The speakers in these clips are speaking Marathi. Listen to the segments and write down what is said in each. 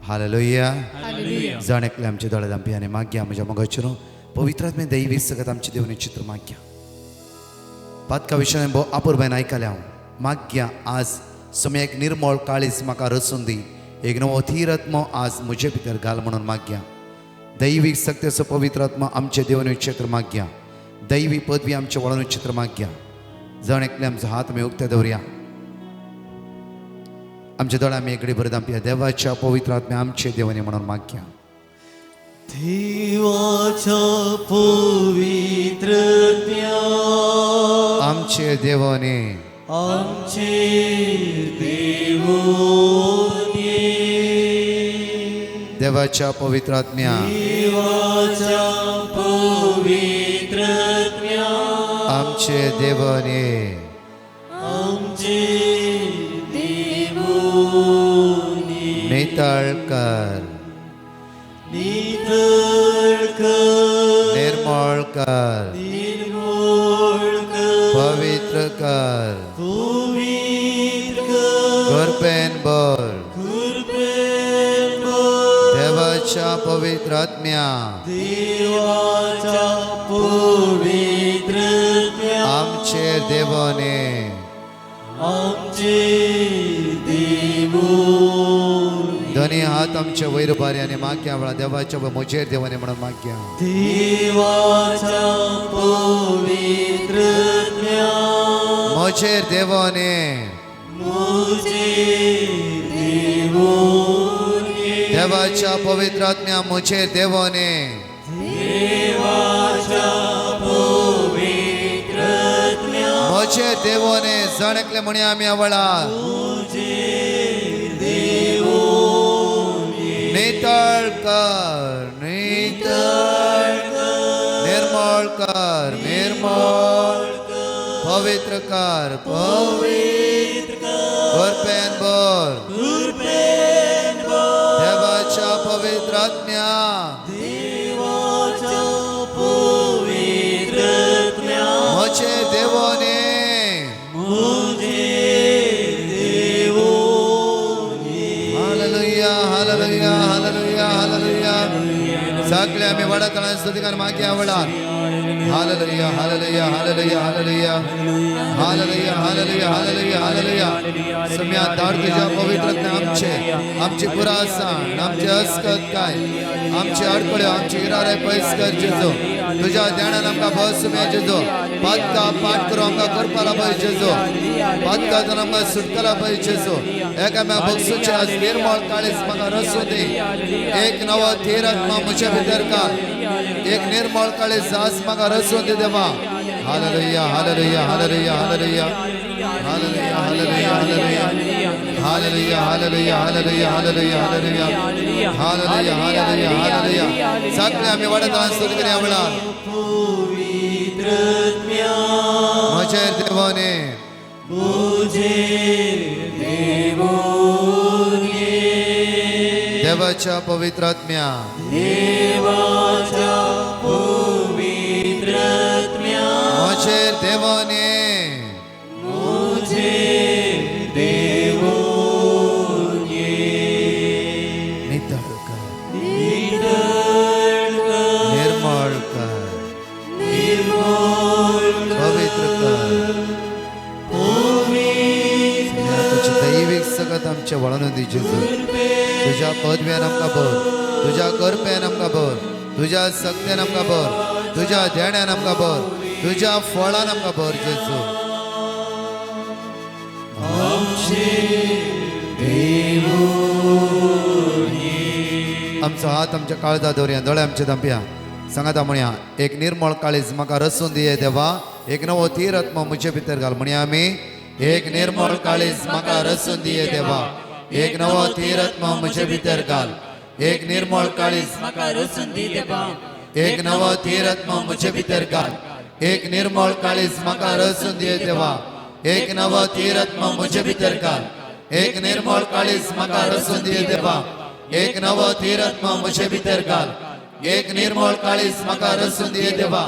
हालेलुया. हालेलुया. जण एकले आमचे दोळे दांपी आनी माग्या म्हज्या मोगाचेर पवित्रात्मे दैवी सगत आमचे देवनी चित्र माग्या पातका विशयान भोव आपुरबायन आयकल्या हांव माग्या आज समय एक निर्मळ काळीज म्हाका रचून दी एक नवो थीर आत्मो आज म्हजे भितर घाल म्हणून माग्या दैवीक सक्तेचो पवित्र आत्मा आमचे देवनी चित्र माग्या दैवी पदवी आमचे वळून चित्र माग्या जण एकले आमचो हात आमी उक्ते दवरया आमचे दोळे आमी एकडी भर दांपया देवाच्या पवित्र आत्म्या आमचे देवनी म्हणून माग्या देवाच्या पवित्रत्म्या आमचे देवने आमचे देवोने देवाच्या पवित्र आत्म्या देवाच्या पवित्रत्म्या आमचे देवने आमचे देवोने नितळकर नितळकर निर्मळ कर निर्मळ कर पवित्र कर पवित्र करपेन बर कृपेन देवाच्या पवित्र आत्म्या देवाच्या पवित्रत्म्या आमचे देवने आमचे देवोने दोन्ही हात आमचे वयर बारी आनी माग्या वेळा देवाच्या म्हजेर देवने म्हणून माग्या देवाच्या पवित्रत्म्या म्हजेर देवने मुझे देवोने देवाच्या पवित्र आत्म्या म्हजेर देवने देवाच्या पवित्रत्म्या म्हजे देवने जण एकले म्हणी आमी आवळा मुझे देवोने नितळ कर निर्मळ कर निर्मळ पवित्र कर पवित्र करपेन बर कृपेन देवाच्या पवित्र आत्म्या देवाच्या पवित्रत्म्या म्हजे देवने मुझे देवोने हालेलुया हालेलुया हालेलुया हालेलुया सगळे आमी व्हडा तळान स्तुतिकार मागे आवडा hallelujah hallelujah hallelujah hallelujah hallelujah hallelujah hallelujah hallelujah सम्या दाड तुझ्या पवित्रत्म्या आमची पुरासाण आमचे अस्कत काय आमचे अडकड्यो आमची इरारे पयस कर जेजो तुझ्या ध्यानान आमकां बस सुम्या जेजो पातका पाठ करू आमकां करपाला पळय जेजो पातकातून आमकां सुटकाला पळय जेजो एकामेका बक्षुचे आज निर्मळ काळीज म्हाका रसूं दी एक नवो थीर आत्मा म्हजे भितर घाल एक निर्मळ काळीज आज म्हाका रसूं दी देवा hallelujah hallelujah hallelujah hallelujah hallelujah hallelujah hallelujah hallelujah hallelujah hallelujah hallelujah hallelujah hallelujah hallelujah सगळे आमी वडतान स्तुती करया म्हणा पवित्रत्म्या म्हजे देवाने मुझे देवोने देवाच्या पवित्र आत्म्या देवाच्या पवित्रत्म्या म्हजे देवाने मुझे देवोने नितळ कर नितळ निर्मळ कर निर्मळ पवित्र कर पवित्र तुझी दैविक सगत आमचे वळून दी जेजू तुझ्या पदव्यान आमकां बर तुझ्या करप्यान आमकां बर तुझ्या सक्त्यान आमकां बर तुझ्या ध्यानान आमकां बर तुझ्या फळान आमकां बर जेजू आमचो हात आमच्या काळजा दवरया दोळे आमचे दांपया सांगाता म्हणया एक निर्मळ काळीज म्हाका रसून दिये देवा एक नवो थीर आत्मा म्हजे भितर घाल म्हणया आमी एक निर्मळ काळीज म्हाका रसून दिये देवा एक नवो थीर आत्मा म्हजे भितर घाल एक निर्मळ काळीज म्हाका रसून दी देवा एक नवो थीर आत्मा म्हजे भितर घाल एक निर्मळ काळीज म्हाका रसून दिये देवा एक नवो थीर आत्मा म्हजे भितर घाल एक निर्मळ काळीज म्हाका रसून दिये देवा एक नवो थीर आत्मा म्हजे भितर घाल एक निर्मळ काळीज म्हाका रसून दिये देवा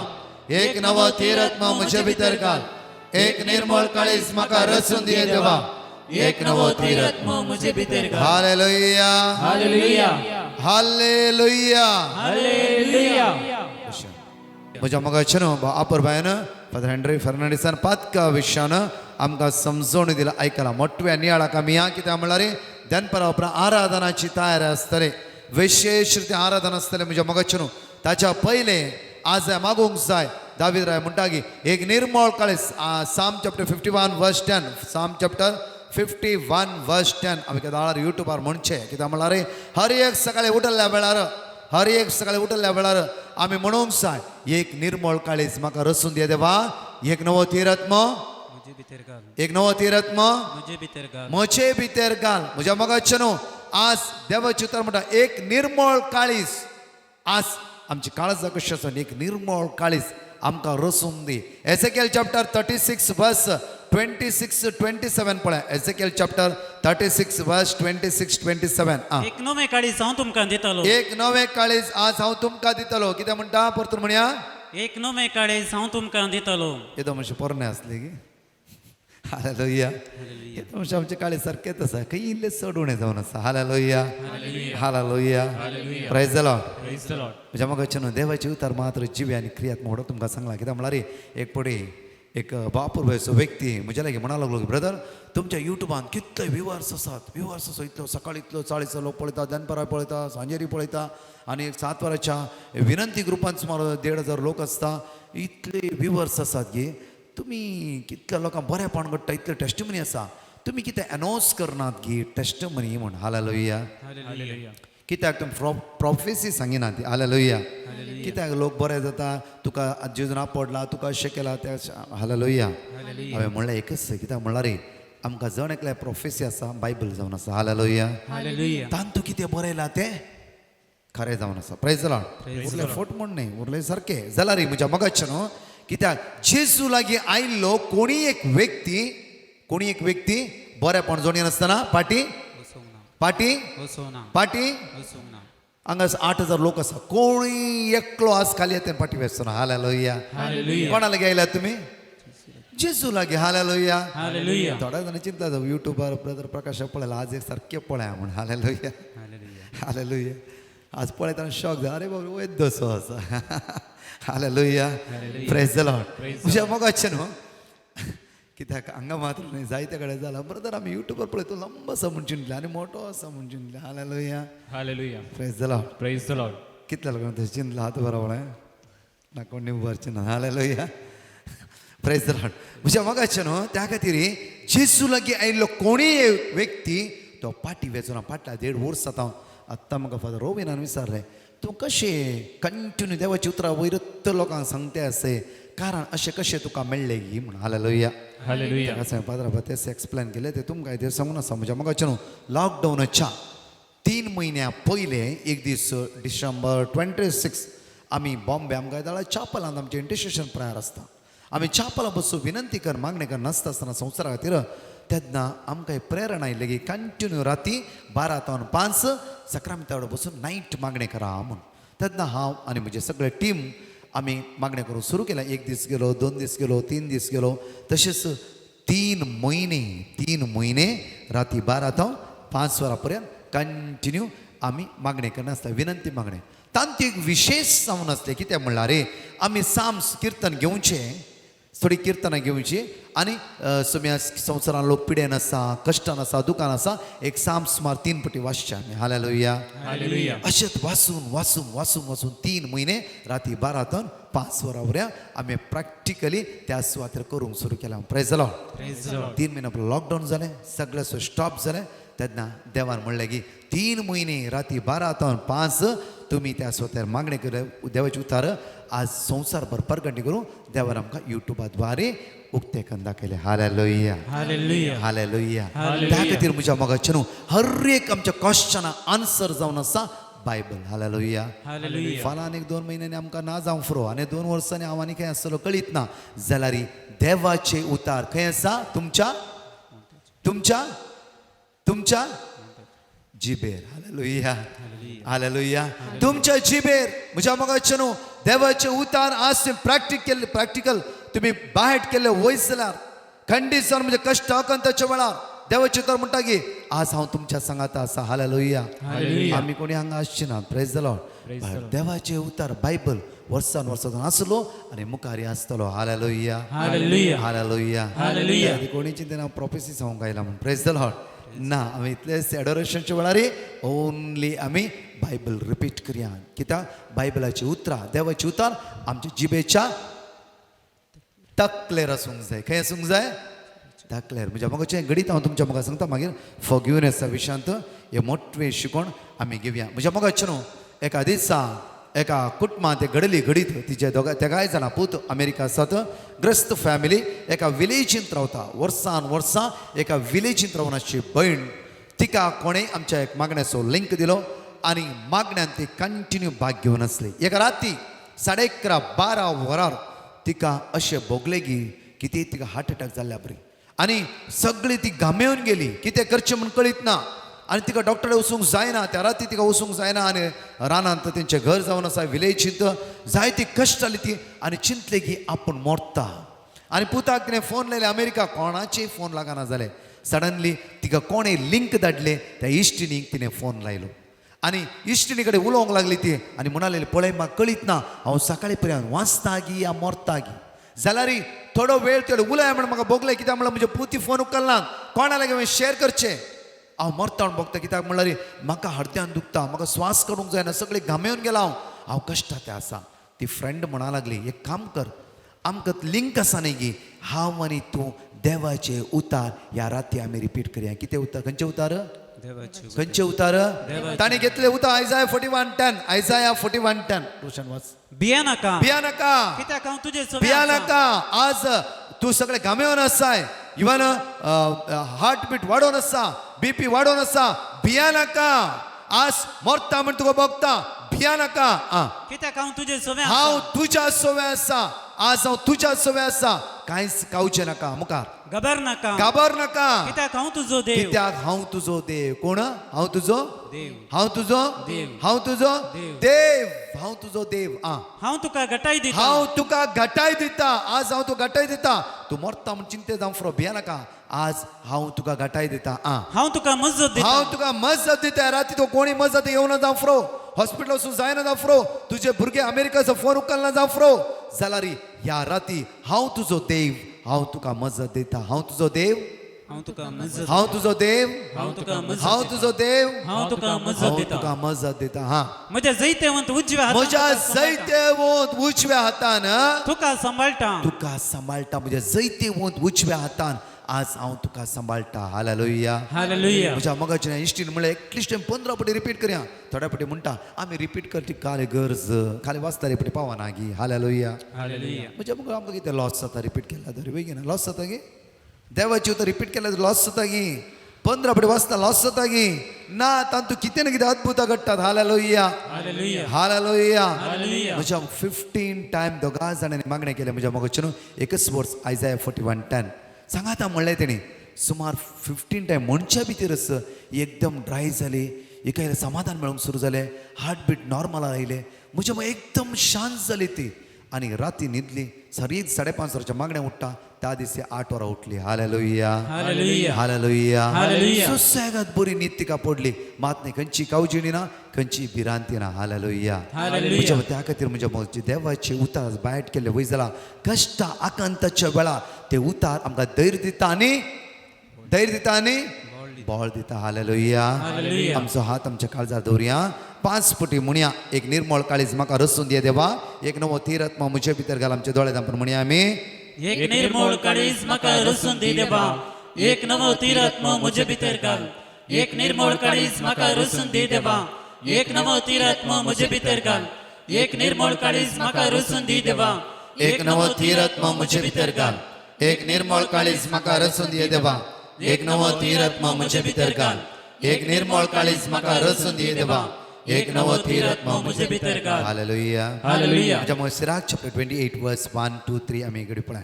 एक नवो थीर आत्मा म्हजे भितर घाल एक निर्मळ काळीज म्हाका रसून दिये देवा एक नवो तीरत्म मुझे भितर घाल हालेलुया हालेलुया हालेलुया हालेलुया म्हज्या मोगाचें आपर बायन फादर हेनरी फर्नांडीसान पातका विशयान आमकां समजोवन दिला आयकला मोठव्या नियाळाक आमी या कित्याक म्हळ्यार दनपरा उपरांत आराधनाची तयारी आसतली विशेष रिती आराधना आसतले म्हज्या मोगाचें ताच्या पयले आज मागूंक जाय दावीद राय म्हणटा की एक निर्मळ काळीज साम चॅप्टर 51 वर्स 10 साम चॅप्टर 51 वर्स 10 आमी केदार युट्यूबार म्हणचे कित्याक म्हळ्यार हर एक सकाळी उठल्या वेळार आमी म्हणूंक जाय एक निर्मळ काळीज म्हाका रसून दिया देवा एक नवो तीरत्म मुझे भितर घाल एक नवो तीरत्म मुझे भितर घाल म्हजे भितर घाल म्हज्या मोगाचें न्हू आज देवाचे उतर म्हणटा एक निर्मळ काळीज आज आमची काळजां कशी आसा एक निर्मळ काळीज आमकां रसून दी एसेकिएल चॅप्टर 36 वर्स 26-27 पळय एसेकिएल चॅप्टर 36 वर्स 26-27 एक नवे काळीज हांव तुमकां दितलो एक नवे काळीज आज हांव तुमकां दितलो कित्याक म्हणटा परतून म्हणया एक नवे काळीज हांव तुमकां दितलो एकदम अशें पोरणे असले की हालेलुया एकदम अशें आमचे काळी सारकेंच आसा खंय इल्लें चड उणें जावन आसा hallelujah hallelujah praise the Lord म्हज्या मोगाचें न्हू देवाचे उतार मात्र जिवे आनी क्रियात म्हणून तुमकां सांगला कित्याक म्हळ्यार एक पडे एक बापूरबायचो व्यक्ती म्हज्या लागीं म्हणा लागलो ब्रदर तुमच्या युट्यूबान कितले व्ह्युअर्स आसात इतलो सकाळी इतलो 40 लोक पळयता दनपरा पळयता सांजेरी पळयता आनी 7 वरांच्या विनंती ग्रुपान सुमार 1,500 लोक आसता इतले व्ह्युअर्स आसात गे तुमी कितल्या लोकांक बरेंपण घडटा इतले टेस्टमनी आसा तुमी कितें अनाउन्स करनात गी टेस्टमनी म्हण हालेलुया कित्याक तुमी प्रोफेसी सांगिनात हालेलुया कित्याक लोक बरे जाता तुका जेजून पडला तुका अशें केला ते हालेलुया हांवें म्हणलें एकच कित्याक म्हणल्यार आमकां जण एकल्या प्रोफेसी आसा बायबल जावन आसा हालेलुया तान तूं कितें बरयलां तें खरें जावन आसा प्रायज द लॉर्ड उरलें फोट म्हण न्ही उरलें सारकें जाल्यार म्हज्या मोगाचें न्हू कित्याक जेजू लागीं आयिल्लो कोणी एक व्यक्ती बरेपण जोडी नासतना पाटी हांगा 8,000 लोक आसा कोणी एकलो आज खाली येते पाटी वेचना हालेलुया कोणा लागीं आयल्यात तुमी जेजू लागीं हालेलुया थोड्या जाणां चिंता युट्यूबार ब्रदर प्रकाश पळयला आज एक सारकें पळया म्हण हालेलुया आज पळयतना शॉक जाला अरे बाबा वैद्य असो आसा हालेलुया प्रेज द लॉर्ड म्हज्या मोगाचें न्हू कित्याक हांगा मात्र न्ही जायते कडेन जाला ब्रदर आमी युट्यूबार पळयतो लंब आसा म्हूण चिंतले आनी मोठो आसा म्हूण चिंतले हालेलुया प्रेज द लॉर्ड कितल्या लोकांक तशें चिंतला हात बरोबर ना कोण निव्वर चिंतना हालेलुया प्रेज द लॉर्ड म्हज्या मोगाचें न्हू त्या खातीर जेजू लागीं आयिल्लो कोणीय व्यक्ती तो पाटी वेचून फाटल्या 1.5 वर्स जाता आत्तां म्हाका फादर रोविनान विचारलें तूं कशें कंटिन्यू देवाची उतरां वैरत्त लोकांक सांगते आसय कारण अशें कशें तुका मेळ्ळें गी म्हण हालेलुया पाद्रा तें एक्सप्लेन केलें तें तुमकां हांवें सांगून आसा म्हज्या मोगाचें न्हू लॉकडावनाच्या 3 म्हयन्या पयले एक दीस डिसेंबर 26 आमी बॉम्बे आमकां येता चापलांत आमचें इंटरसेशन प्रेयर आसता आमी चापला बसून विनंती कर मागणे कर नासता आसतना संवसारा खातीर तेन्ना आमकां प्रेरणा आयिल्ली की कंटिन्यू राती 12 ते 5 सक्रामितावड बसून नायट मागणे करा म्हूण तेन्ना हांव आनी म्हजे सगळे टीम आमी मागणे करूंक सुरू केलें 1 दीस गेलो 2 दीस गेलो 3 दीस गेलो तशेंच 3 म्हयने राती 12 ते 5 वरां पर्यंत कंटिन्यू आमी मागणे करनासता विनंती मागणे तांतीं एक विशेश जावन आसलें कितें म्हणल्यार आमी साम्स कीर्तन घेवचें थोडी कीर्तनां घेवची आनी सुम्या संवसारान लोक पिडेन आसा कश्टान आसा दुकान आसा एक साम सुमार 3 पटी वाचचे आमी हालेलुया अशेंच वाचून 3 म्हयने राती 12 ते 5 वरां पर्यंत आमी प्रॅक्टिकली त्या सुवातेर करूंक सुरू केलां प्रेज द लॉर्ड 3 म्हयने लॉकडावन जालें सगळें स्टॉप जालें तेन्ना देवान म्हणलें की 3 म्हयने राती 12 ते 5 तुमी त्या सुवातेर मागणी केले देवाचे उतार आज संवसारभर परगंटी करून देवान आमकां युट्यूबा द्वारे उक्ते करून दाखयले हालेलुया त्या खातीर म्हज्या मोगाचें न्हू हर एक आमच्या क्वेश्चना आन्सर जावन आसा बायबल हालेलुया फाल्यां आनीक 2 म्हयन्यांनी आमकां ना जावं फुरो आनी 2 वर्सांनी हांव आनी खंय आसतलो कळीत ना जाल्यार देवाचे उतार खंय आसा तुमच्या जिबेर हालेलुया तुमच्या जिबेर म्हज्या मोगाचें न्हू देवाचे उतार आज प्रॅक्टिकल तुम्ही बाहेट केले वयस जाल्यार खंडीत जावन म्हणजे कश्ट आकंताच्या वेळार देवाचे उतर म्हणटा की आज हांव तुमच्या संगात आसा हालेलुया हालेलुया. आमी कोणी हांगा आसचे ना प्रेज द लॉर्ड देवाचे उतर बायबल वर्सान वर्सान आसलो आनी मुखारी आसतलो हालेलुया हालेलुया. Hallelujah hallelujah. आदी कोणी चिंतेन हांव प्रोफेसी सांगूंक आयला म्हणून प्रेज द लॉर्ड ना आमी इतलेच एडोरेशनच्या वेळार ओन्ली आमी बायबल रिपीट करया कित्याक बायबलाची उतरां देवाची उतर आमच्या जिबेच्या तकलेर आसूंक जाय खंय आसूंक जाय तकलेर म्हणजे मोगाचें घडीत हांव तुमच्या मोगा सांगता मागीर फॉरगिवनेस ह्या विशयांत हे मोठे शिकोण आमी घेवया म्हणजे मोगाचें न्हू एका दिसा एका कुटुंबांत ते घडली घडीत तिचे तेगाय जाणां पूत अमेरिका आसात ग्रस्त फॅमिली एका विलेजींत रावता वर्सान वर्सां एका विलेजींत रावन आसची भयण तिका कोणें आमच्या एक मागण्याचो लिंक दिलो आनी मागण्यान ती कंटिन्यू भाग घेवन आसली एका राती 11:30-12 वरार तिका अशें भोगलें की ती तिका हार्ट अटॅक जाल्ल्या बरी आनी सगळी ती घामेवन गेली कितें करचें म्हूण कळीत ना आनी तिका डॉक्टरे वचूंक जायना त्या राती तिका वचूंक जायना आनी रानांत तेंचें घर जावन आसा विलेजींत जायती कश्ट जाली ती आनी चिंतले की आपूण मोरता आनी पुताक तिणें फोन लायले अमेरिका कोणाचेय फोन लागना जाले सडनली तिका कोणें लिंक धाडले त्या इश्टिनीक तिणें फोन लायलो आनी इश्टिनी कडेन उलोवंक लागली ती आनी म्हणाली पळय म्हाका कळीत ना हांव सकाळी पर्यंत वाचता गी या मोरता गी जाल्यार थोडो वेळ तेवढो उलय म्हणून म्हाका भोगलें कित्याक म्हणल्यार म्हजे पुती फोन उखलना कोणा लागीं हांवें शेअर करचें हांव मरता म्हूण भोगता कित्याक म्हणल्यार म्हाका हृदयान दुखता म्हाका स्वास काडूंक जायना सगळें घामेवन गेला हांव कश्टां तें आसा ती फ्रेंड म्हणा लागली एक काम कर आमकां लिंक आसा न्ही गी हांव आनी तूं देवाचे उतार ह्या राती आमी रिपीट करया कितें उतार खंयचे उतार देवाची खंयचे उतार ताणी घेतले उतार आयजाया 41:10 आयजाया 41:10 रोशन वाच भिया नाका भिया नाका कित्याक हांव तुजे भिया नाका आज तू सगळे घामेवन आसाय इवन हार्ट बीट वाडोवन आसा BP वाडोवन आसा भिया नाका आज मरता म्हण तुका भोगता भिया नाका कित्याक हांव तुजे सवे हांव तुज्या सोवे आसा आज हांव तुज्या सोवे आसा कांयच कावचें नाका मुखार घबर नाका घाबर नाका कित्याक हांव तुजो देव कित्याक हांव तुजो देव कोण हांव तुजो देव हांव तुजो देव हांव तुजो देव देव हांव तुजो देव हांव तुका घटाय दिता हांव तुका घटाय दिता आज हांव तुका घटाय दिता तूं मरता म्हूण चिंते जावं फुरो भिया नाका आज हांव तुका घटाय दिता हांव तुका मजत दिता हांव तुका मजत दिता राती तो कोणी मजत येवना जावं फुरो हॉस्पिटल वचूंक जायना जावं फुरो तुजे भुरगे अमेरिकाचो फोन उखलना जावं फुरो जाल्यार ह्या राती हांव तुजो देव हांव तुका मजत दिता हांव तुजो देव हांव तुका मजत हांव तुजो देव हांव तुका मजत हांव तुजो देव हांव तुका मजत हांव दिता तुका मजत दिता म्हज्या जैतेवंत उजव्या हातान म्हज्या तुका सांभाळटा. जैतेवंत उजव्या हातान तुका सांबाळटा तुका सांबाळटा म्हज्या जैतेवंत उजव्या हातान आज हांव तुका सांबाळटा हालेलुया हालेलुया म्हज्या मोगाच्या इश्टीन म्हणलें एटलिस्ट 15 फावटी रिपीट करया थोड्या फावटी म्हणटा आमी रिपीट करची खाली गरज खाली वाचता रिपीट पावना गी हालेलुया हालेलुया म्हणजे मग आमकां कितें लॉस जाता रिपीट केला तरी बेगीन लॉस जाता गी देवाची उतर रिपीट केल्यार लॉस जाता गी 15 फावटी वाचता लॉस जाता गी ना तातूंत कितें ना कितें अद्भुत घडटात हालेलुया हालेलुया हालेलुया हालेलुया म्हज्या 15 टायम दोगा जाणांनी मागणें केलें म्हज्या मोगाचें एकच वर्स आयजाया 41:10 सांगाता म्हणलें तेणी सुमार 15 टायम मनशा भितर एकदम ड्राय जाली एका समाधान मेळूंक सुरू जालें हार्ट बीट नॉर्मल आयलें म्हज्या मग एकदम शांत जाली ती आनी राती न्हिदली सरीत 5:30 वरांच्या मागणें उठटा त्या दिसा 8 वरां उठली हालेलुया हालेलुया हालेलुया हालेलुया सुसेगाद बरी न्हीद तिका पडली मात न्ही खंयची कावजिणी ना खंयची भिरांती ना हालेलुया हालेलुया म्हज्या त्या खातीर म्हज्या मोगाची देवाचे उतार बायट केल्ले वय जाला कश्ट आकांताच्या वेळार ते उतार आमकां धैर्य दिता आनी बळ दिता हालेलुया हालेलुया आमचो हात आमच्या काळजार दवरया 5 फुटी म्हणया एक निर्मळ काळीज म्हाका रसून दिया देवा एक नवो तीर आत्मा म्हजे भितर घाल आमच्या दोळे दांपून म्हणया आमी एक निर्मळ काळीज म्हाका रसून दी देवा एक नवो तीर आत्मा म्हजे भितर घाल एक निर्मळ काळीज म्हाका रसून दी देवा एक नवो तीर आत्मा म्हजे भितर घाल एक निर्मळ काळीज म्हाका रसून दी देवा एक नवो तीर आत्मा म्हजे भितर घाल एक निर्मळ काळीज म्हाका रसून दिया देवा एक नवो तीर आत्मा म्हजे भितर घाल एक निर्मळ काळीज म्हाका रसून दिया देवा एक नवो तीर आत्मा म्हजे भितर घाल हालेलुया हालेलुया म्हज्या मोसिराक चॅप्टर 28 वर्स 1 2 3 आमी घडी पळय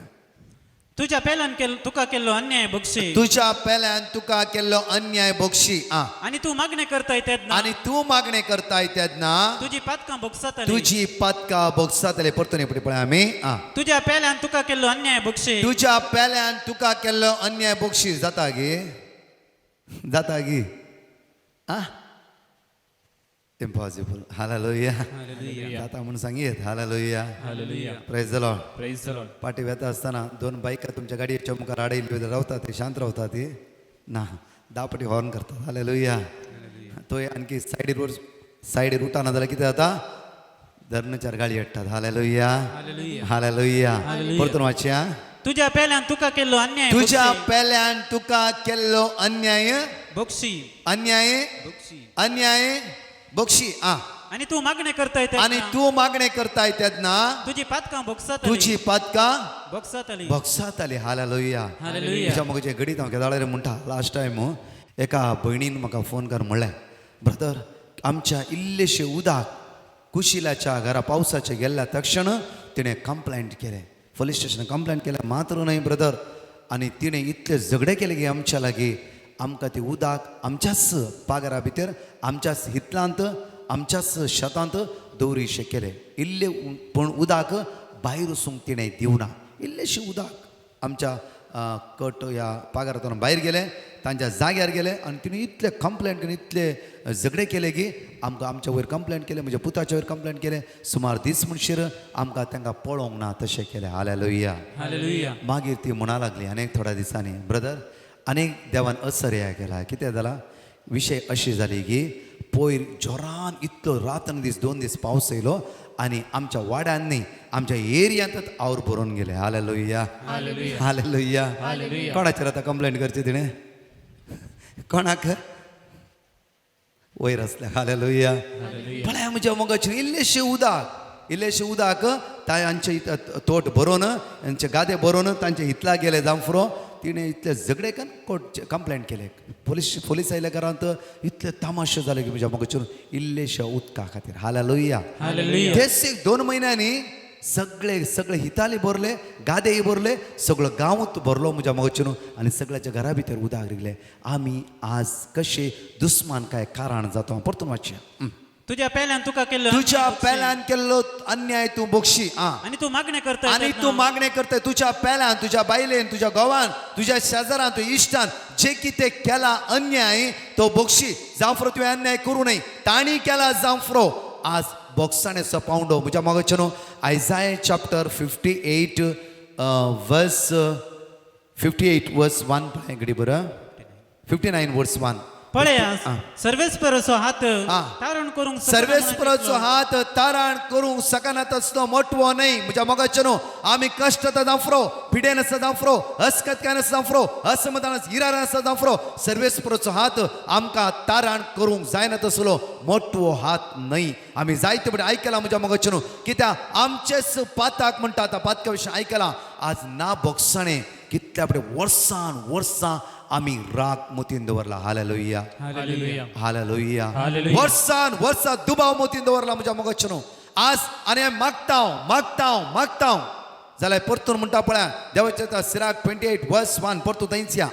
तुझ्या पेलान तुका केल्लो अन्याय बक्षी तुज्या पेल्यान तुका केल्लो अन्याय बक्षी आणि तू मागणे करताय तेदना आनी तूं मागणें करताय तेदना तुझी पातकां बोगसातली तुजी पातकां बोगसातले परतून फुडें पळय आमी तुझ्या पेल्यान तुका केल्लो अन्याय बक्षी तुज्या पेल्यान तुका केल्लो अन्याय बक्षी जाता गे जाता गी आ इम्पॉसिबल हालेलुया जाता म्हणून सांगित hallelujah praise the Lord Praise the Lord. पाठी येता असताना दोन बायका तुमच्या गाडीच्या मुखार आडयली रावतात ते शांत रावतात ती ना दापटी हॉर्न करतात हालेलुया तो आणखी सायडीर उठाना जाल्यार कितें जाता धर्नचार गाडी हाडटात हालेलुया हालेलुया परतून वाचया तुझ्या पेल्यान तुका केल्लो अन्याय तुझ्या बक्षी. पेल्यान तुका केल्लो अन्याय बक्षी अन्याय अन्याय बक्षी आ आणि तू मागणे करताय आणि तू मागणे करताय तेन्ना तुझी पातकां बोक्सात तुझी पातका बोक्सातली बॉक्सात आली हालेलुया हालेलुया. तुज्या मगचे घडीत हांव केदाळे म्हणटा लास्ट टायम एका भयणीन म्हाका फोन कर म्हणलें ब्रदर आमच्या इल्लेशे उदक कुशिलाच्या घरा पावसाचे गेल्ल्या तक्षण तिणें कंप्लेंट केलें पोलीस स्टेशनाक कंप्लेंट केलें मात्र न्हय ब्रदर आनी तिणें इतले झगडे केले गे आमच्या लागीं आमकां ती उदक आमच्याच पागरा भितर आमच्याच हितलांत आमच्याच शेतांत दवरीशें केलें इल्ले पूण उदक भायर वचूंक तिणें दिवना इल्लेशें उदक आमच्या कट ह्या पागारांतून भायर गेले तांच्या जाग्यार गेले आनी तिणें इतले कंप्लेंट केले इतले झगडे केले की आमकां आमच्या वयर कंप्लेंट केले म्हज्या पुताच्या वयर कंप्लेंट केले सुमार दीस म्हणशीर आमकां तांकां पळोवंक ना तशें केलें हालेलुया हालेलुया. मागीर ती म्हणा लागली अनेक थोड्या दिसांनी ब्रदर अनेक देवान असर्या केला कितें जाला विशय अशी जाली की पयर जोरान इतलो रात्र दीस 2 दीस पावस येयलो आनी आमच्या वाड्यान न्ही आमच्या एरियांतच आवड भरून गेले हालेलुया हालेलुया कोणाचेर आतां कंप्लेंट करची तिणें कोणाक वयर आसल्या हालेलुया पळय म्हज्या मोगाचेर इल्लेशें उदक तांचे तोट भरोवन तांचे गादे भरोवन तांचे हितला गेले जांफरो तिणें इतले झगडे करून कोर्ट कंप्लेंट केले पोलीस आयल्या घरांत इतले तमाशे जाले की म्हज्या मोगाचेर इल्लेशा उदका खातीर हालेलुया हालेलुया. तेच एक 2 म्हयन्यांनी सगळे हिताले भरले गादेय भरले सगळो गांवूच भरलो म्हज्या मोगाचेर आनी सगळ्याच्या घरा भितर उदक रिगले आमी आज कशे दुस्मान काय कारण जाता परतून वाचया तुझ्या पेल्यान तुका केल्लो तुझ्या अन्याय बक्षी. पेल्यान केल्लो अन्याय तू बक्षी आणि तू मागणे करताय आणि तेन्ना तू मागणे करताय तुझ्या पेल्यान तुझ्या बायलेन तुझ्या गांवान तुझ्या शेजारान तुझ्या इश्टान जे कितें केला अन्याय तो बक्षी जावं तुवें अन्याय करूं नये ताणी केला जावं आज बोक्साणेचो पावंडो म्हज्या मोगाचेर आयजाय चॅप्टर 58 वर्स 1 पळय घडी बरं 59 वर्स 1 पळयास सर्वेस्पराचो हात आ. तारण करूंक सर्वेस्पराचो हात तारण करूंक सकनात असतो मोठवो न्हय म्हज्या मोगाचेर आमी कश्ट जावफ्रो पिडेन आसा जावफ्रो अस्कतकान आसा जावफ्रो असमतान हिरार आसा जावफ्रो सर्वेस्पराचो हात आमकां तारण करूंक जायना तसलो मोठवो हात न्हय आमी जायते बरें आयकलां म्हज्या मोगाचेर कित्याक आमचेच पाताक म्हणटा आतां पातका विशीं आयकलां आज ना बोगसाणें कितल्या बरें वर्सां आमी राग मोतीन दवरला हालेलुया हालेलुया. Hallelujah hallelujah. वर्सां दुबाव मोतीन दवरला म्हज्या मोगाचेर आज आनी हांव मागता जाल्यार परतून म्हणटा पळय देवाच्या सिराक 28 वर्स 1 परतून थंयच या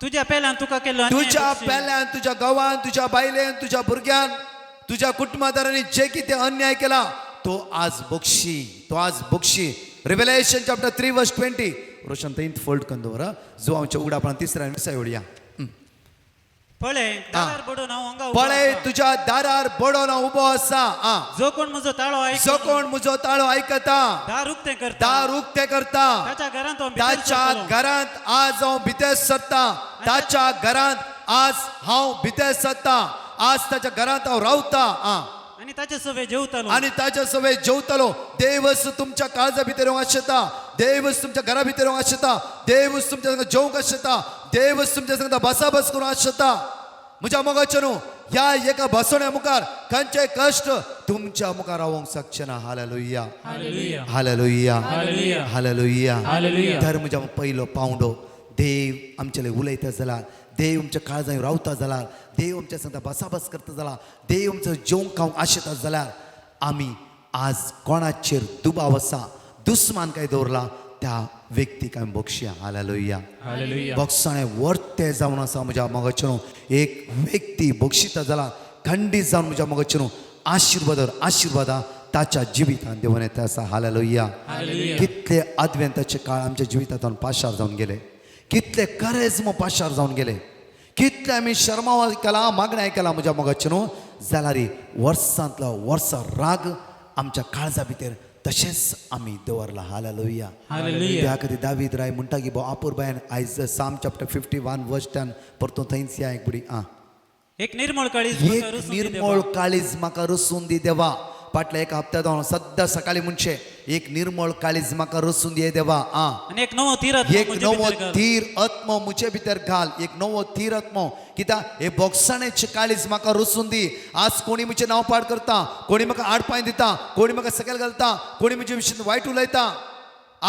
तुझ्या पेल्यान तुका केल्लो अन्याय तुझ्या बक्षी. पेल्यान तुझ्या गांवान तुझ्या बायलेन तुझ्या भुरग्यान तुझ्या कुटुंबादारांनी जे कितें अन्याय केला तो आज बक्षी रिव्हेलेशन चॅप्टर 3 वर्स 20 रोशन थंय फोल्ड करून दवर जो आमच्या उगडापणान तिसऱ्यान विसाय उडया पळय दारार बडोवन हांव हांगा उबो पळय आसा. तुझ्या दारार बडोवन हांव उबो आसा जो कोण म्हजो ताळो जो आयकता कोण म्हजो ताळो आयकता दार उक्तें करता दार उक्तें करता ताच्या घरांत हांव भितर ताच्या सरतलों. घरांत आज हांव भितर सरता ताच्या घरांत आज हांव भितर सरता आज ताच्या घरांत हांव रावता आणि ताचे सवे जेवतालो आणि ताच्या सवय जेवतलो देवच तुमच्या काळजा भितर येवंक आशेता देवच तुमच्या घरा भितर येवंक आशेता देवच तुमच्या संग जेवंक आशेता देवच तुमच्या संग बसाबस करूंक आशेता म्हज्या मोगाचेर ह्या एका बसोण्या मुखार खंयचे कश्ट तुमच्या मुखार रावंक शकचे ना hallelujah hallelujah. Hallelujah hallelujah. Hallelujah hallelujah. धर्मच्या पयलो पावंडो देव आमचे उलयता जाल्यार देव आमच्या काळजांत रावता जाल्यार देव आमच्या संगता बसाबस करता जाल्यार देव आमचो जेवंक खावंक आशेता जाल्यार आमी आज कोणाचेर दुबाव आसा दुस्मान काय दवरला त्या व्यक्तीक आमी बक्षया हालेलुया हालेलुया. बक्षाणें वर्तें जावन आसा म्हज्या मोगाचेर एक व्यक्ती बक्षिता जाल्यार खंडीत जावन म्हज्या मोगाचेर आशिर्वादा ताच्या जिवितान देवन येता आसा हालेलुया हालेलुया. कितले आदवेंताचे काळ आमच्या जिवितांतून पाशार जावन गेले कितले करेज्म पाशार जावन गेले कितले आमी शर्माव केला मागणें आयकलां म्हज्या मोगाचे न्हू जाल्यार वर्सांतलो वर्सां राग आमच्या काळजा भितर तशेंच आमी दवरला हालेलुया हालेलुया. त्या खातीर दावीद राय म्हणटा की बो आपूर बायन आयज साम चॅप्टर 51 वर्स 10 परतून थंयच या एक बुडी एक निर्मळ काळीज म्हाका एक रुसून दी देवा. निर्मळ काळीज म्हाका रसून दी देवा फाटल्या एका हप्त्यात हांव सद्दां सकाळी म्हणचे एक निर्मळ काळीज म्हाका रसून दी देवा आणि एक नवो तीर एक नवो थीर आत्मो मुजे भितर घाल एक नवो थीर आत्मो कित्याक हे बोगसाणेचे काळीज म्हाका रसून दी आज कोणी म्हजें नांव पाड करता कोणी म्हाका आडपांय दिता कोणी म्हाका सकयल घालता कोणी म्हजे विशीं वायट उलयता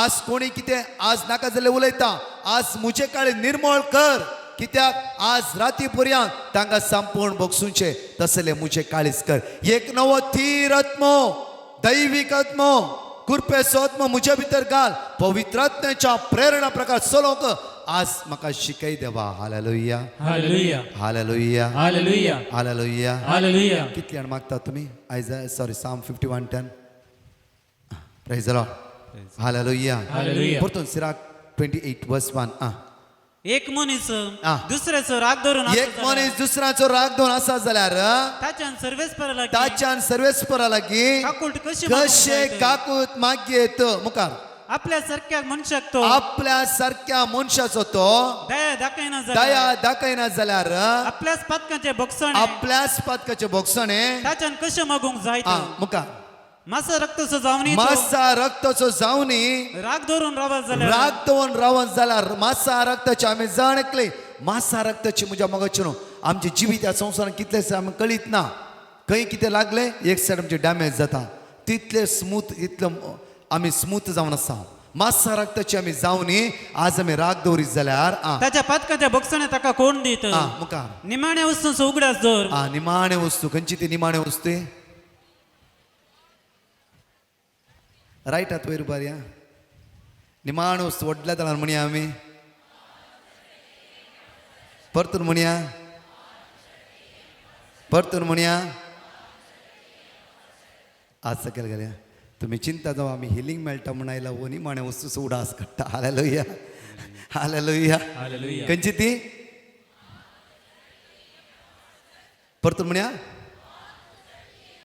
आज कोणी कितें आज नाका जाल्लें उलयता आज मुजे काळीज निर्मळ कर कित्याक आज राती पर्यंत तांकां संपूर्ण बोगसूंचे तसले मुजे काळीज कर एक नवो थीर आत्मो दैवीक आत्मो कृपेचो आत्मो मुजे भितर घाल पवित्रात्म्याच्या प्रेरणा प्रकार चलोवंक आज म्हाका शिकय देवा hallelujah hallelujah hallelujah hallelujah hallelujah hallelujah. कितली जाण मागता तुमी आयज sorry psalm 51:10 praise the Lord hallelujah hallelujah. परतून सिराक 28 वर्स 1 एक मनीस आ. दुसऱ्याचो राग धरून आसत एक जाल्यार मनीस दुसऱ्याचो राग दोन आसा जाल्यार ताच्यान सर्वेस्परा लागीं ताच्यान सर्वेस्परा लागीं काकूट कशी कशे काकूत मागयेत मुखार आपल्या सारक्या मनशाक तो आपल्या सारक्या मनशाचो तो दया दाखयना जाल्यार दया दाखयना जाल्यार आपल्याच पातकाचे बक्षण आपल्याच पातकाचे बोगसणे ताच्यान कशें मागूंक जाय मुखार मासा रक्तचो जावनी मासा रक्ताचो जावनी राग धरून रावत जाल्यार राग दोन रावण जाल्यार मासा रक्ताचे आमी जाणकले मासा रक्ताची म्हज्या मोगाचे न्हू आमचे जिवीत ह्या संवसारान कितलेशे आमी कळीत ना खंय कितें लागले एक सायड आमचे डॅमेज जाता तितले स्मूथ इतलो आमी स्मूथ जावन आसा मासा रक्ताची आमी जावनी आज आमी राग दवरीत जाल्यार ताच्या पातकाच्या बक्षणे ताका कोण दित मुखार निमाण्या वस्तूंचो उगडास दर निमाणे वस्तू खंयची ती निमाणे वस्तू रायट आत वयर बऱ्या निमाण वस्तू व्हडल्या तळान म्हणया आमी परतून म्हणया परतून म्हणया आज सकयल गेल्या तुमी चिंता जावं आमी हिलींग मेळटा म्हण आयला वो निमाणे वस्तूचो उडास काडटा हालेलुया हालेलुया हालेलुया. खंयची ती परतून म्हणया